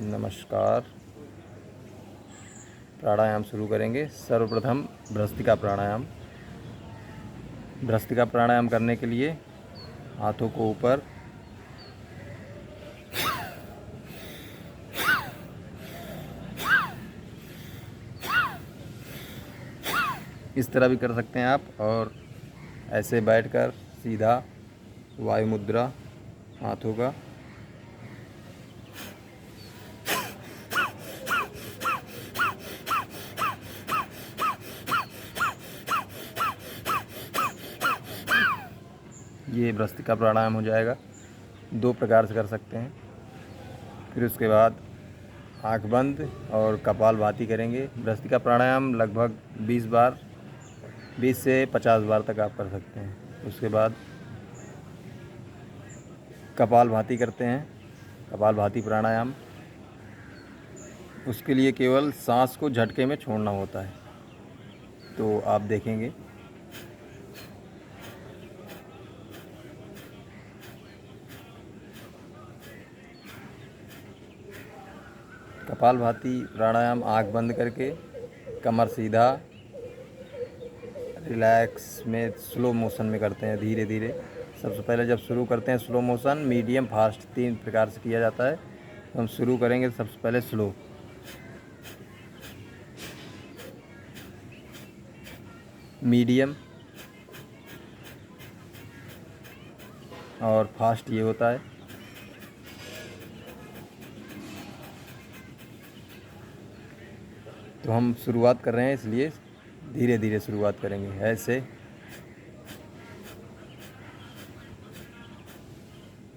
नमस्कार। प्राणायाम शुरू करेंगे। सर्वप्रथम भ्रस्त्रिका प्राणायाम। भ्रस्त्रिका प्राणायाम करने के लिए हाथों को ऊपर, इस तरह भी कर सकते हैं आप, और ऐसे बैठकर सीधा वायु मुद्रा हाथों का। ये भ्रस्त्रिका प्राणायाम हो जाएगा। 2 प्रकार से कर सकते हैं। फिर उसके बाद आँख बंद और कपालभाति करेंगे। भ्रस्त्रिका प्राणायाम लगभग 20 बार, 20 से 50 बार तक आप कर सकते हैं। उसके बाद कपालभाति करते हैं, कपालभाति प्राणायाम। उसके लिए केवल सांस को झटके में छोड़ना होता है, तो आप देखेंगे। कपालभाति प्राणायाम आँख बंद करके, कमर सीधा, रिलैक्स में स्लो मोशन में करते हैं, धीरे धीरे। सबसे पहले जब शुरू करते हैं स्लो मोशन, मीडियम, फास्ट, 3 प्रकार से किया जाता है। तो हम शुरू करेंगे सबसे पहले स्लो, मीडियम और फास्ट, ये होता है। तो हम शुरुआत कर रहे हैं, इसलिए धीरे धीरे शुरुआत करेंगे। ऐसे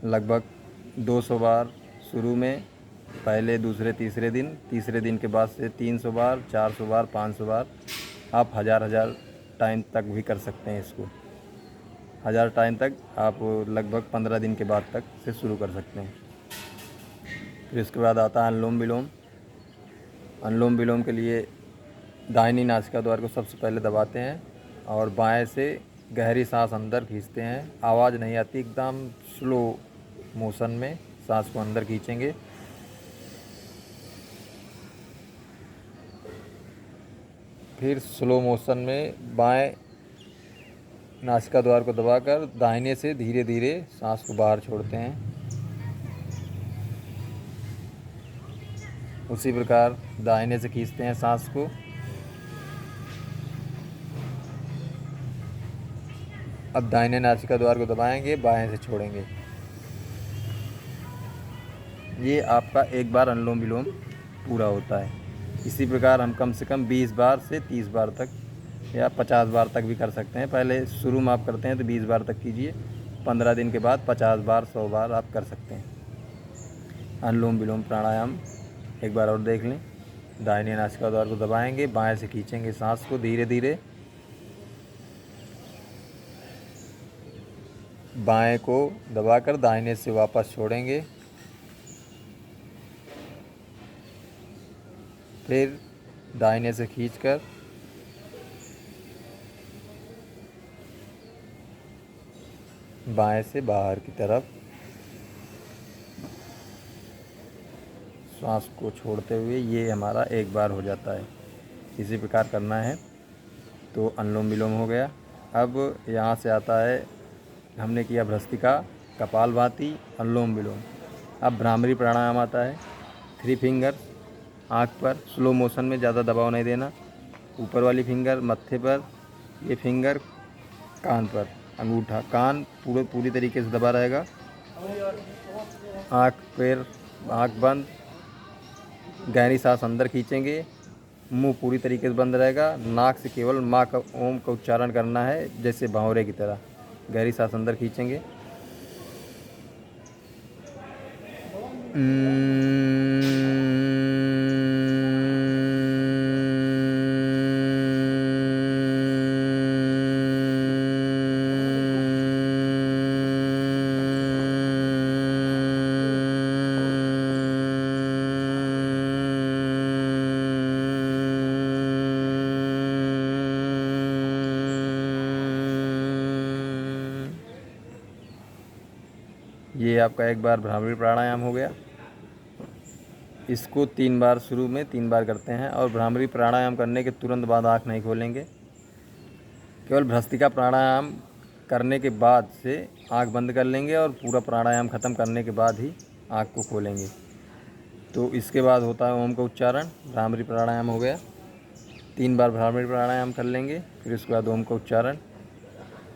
लगभग 200 बार शुरू में, पहले, दूसरे, तीसरे दिन के बाद से 300 बार, 400 बार, 500 बार। आप हज़ार टाइम तक भी कर सकते हैं इसको। 1000 टाइम तक आप लगभग 15 दिन के बाद तक से शुरू कर सकते हैं। फिर उसके बाद आता है अनुलोम विलोम। अनुलोम विलोम के लिए दाहिनी नासिका द्वार को सबसे पहले दबाते हैं और बाएं से गहरी सांस अंदर खींचते हैं। आवाज़ नहीं आती, एकदम स्लो मोशन में सांस को अंदर खींचेंगे। फिर स्लो मोशन में बाएं नासिका द्वार को दबाकर दाहिने से धीरे धीरे सांस को बाहर छोड़ते हैं। उसी प्रकार दाहिने से खींचते हैं सांस को। अब दाहिने नासिका द्वार को दबाएंगे, बाएं से छोड़ेंगे। ये आपका एक बार अनुलोम विलोम पूरा होता है। इसी प्रकार हम कम से कम 20 बार से 30 बार तक या 50 बार तक भी कर सकते हैं। पहले शुरू में आप करते हैं तो 20 बार तक कीजिए, 15 दिन के बाद 50 बार, 100 बार आप कर सकते हैं। अनुलोम विलोम प्राणायाम एक बार और देख लें। दाहिने नासिका द्वार को दबाएंगे, बाएं से खींचेंगे सांस को धीरे धीरे। बाएं को दबाकर दाहिने से वापस छोड़ेंगे। फिर दाहिने से खींचकर बाएं से बाहर की तरफ सांस को छोड़ते हुए, ये हमारा एक बार हो जाता है। इसी प्रकार करना है। तो अनुलोम विलोम हो गया। अब यहाँ से आता है, हमने किया भ्रस्त्रिका, कपालभाति, अनुलोम विलोम। अब भ्रामरी प्राणायाम आता है। 3 फिंगर आँख पर, स्लो मोशन में, ज़्यादा दबाव नहीं देना। ऊपर वाली फिंगर मत्थे पर, ये फिंगर कान पर, अंगूठा कान पूरी तरीके से दबा रहेगा। आँख बंद, गहरी सांस अंदर खींचेंगे, मुंह पूरी तरीके से बंद रहेगा। नाक से केवल माँ का ओम का उच्चारण करना है, जैसे भंवरे की तरह। गहरी सांस अंदर खींचेंगे। ये आपका एक बार भ्रामरी प्राणायाम हो गया। इसको 3 बार शुरू में 3 बार करते हैं और भ्रामरी प्राणायाम करने के तुरंत बाद आँख नहीं खोलेंगे। केवल भ्रस्तिका प्राणायाम करने के बाद से आँख बंद कर लेंगे और पूरा प्राणायाम ख़त्म करने के बाद ही आँख को खोलेंगे। तो इसके बाद होता है ओम का उच्चारण। भ्रामरी प्राणायाम हो गया, 3 बार भ्रामरी प्राणायाम कर लेंगे, फिर उसके बाद ओम का उच्चारण।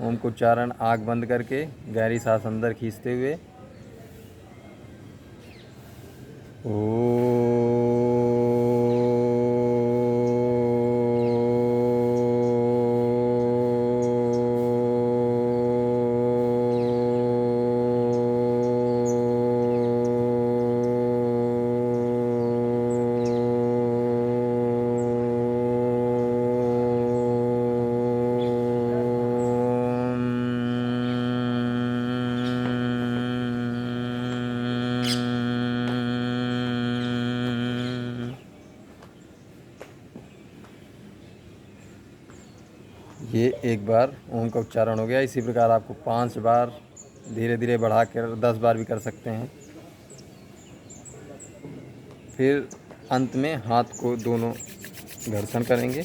ओम का उच्चारण आँख बंद करके गहरी सांस अंदर खींचते हुए ये एक बार ओम का उच्चारण हो गया। इसी प्रकार आपको 5 बार धीरे धीरे बढ़ा कर 10 बार भी कर सकते हैं। फिर अंत में हाथ को दोनों घर्षण करेंगे।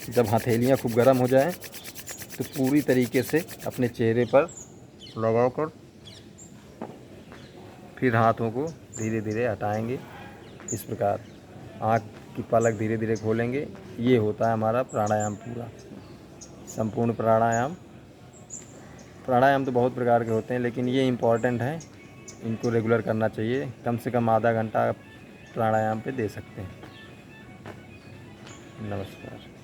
जब हथेलियाँ खूब गर्म हो जाएं तो पूरी तरीके से अपने चेहरे पर लगाकर फिर हाथों को धीरे धीरे हटाएंगे। इस प्रकार आँख की पलक धीरे धीरे खोलेंगे। ये होता है हमारा प्राणायाम पूरा, संपूर्ण प्राणायाम। प्राणायाम तो बहुत प्रकार के होते हैं, लेकिन ये इम्पॉर्टेंट है, इनको रेगुलर करना चाहिए। कम से कम आधा घंटा प्राणायाम पे दे सकते हैं। नमस्कार।